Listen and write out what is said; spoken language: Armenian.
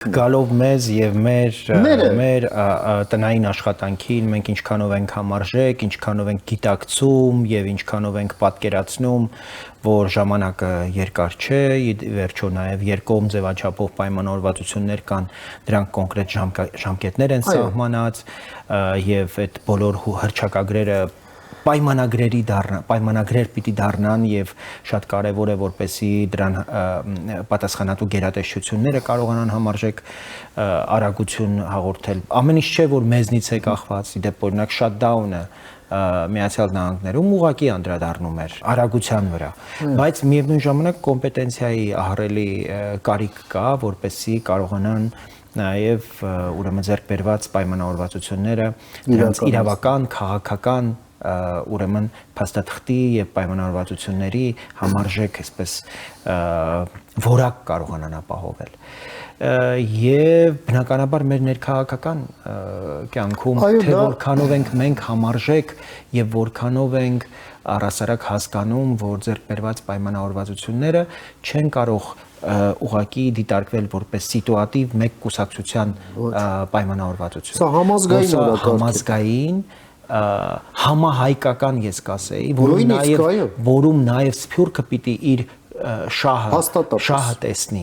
Գալով մեզ եւ մեր տնային աշխատանքին մենք ինչքանով ենք համարժեք, ինչքանով ենք գիտակցում եւ ինչքանով ենք պատկերացնում, որ ժամանակը երկար չէ, վերջո նաեւ երկկողմ ձևաչափով պայմանավորվածություններ կան, դրանք կոնկրետ ժամկետներ են սահմանած եւ այդ բոլոր հռչակագրերը պայմանագրեր պիտի դառնան եւ շատ կարեւոր է որպեսզի դրան պատասխանատու գերատեսչությունները կարողանան համարժեք արագություն հաղորդել ամեն ինչ չէ որ մեզնից է կախված դեպ օրինակ շատդաունը Միացյալ Նահանգներում ուղղակի անդրադառնում էր արագության վրա բայց միևնույն ժամանակ կոմպետենցիայի ահռելի կարիք կա որպեսզի կարողանան նաև ուրեմն ձեռք բերված պայմանավորվածությունները դրանց իրավական քաղաքական ուրեմն փաստաթղթի եւ պայմանավորվածությունների համարժեք այսպես որակ կարողանան ապահովել եւ բնականաբար մեր ներքաղաքական կյանքում թե որքանով ենք մենք համարժեք եւ որքանով ենք առասարակ հասկանում որ ձեռք բերված պայմանավորվածությունները չեն կարող ուղղակի դիտարկվել որպես սիտուատիվ մեկ կուսակցության պայմանավորվածություն սա համազգային համահայկական ես կասեի որում նաև սփյուռքը պիտի իր շահը տեսնի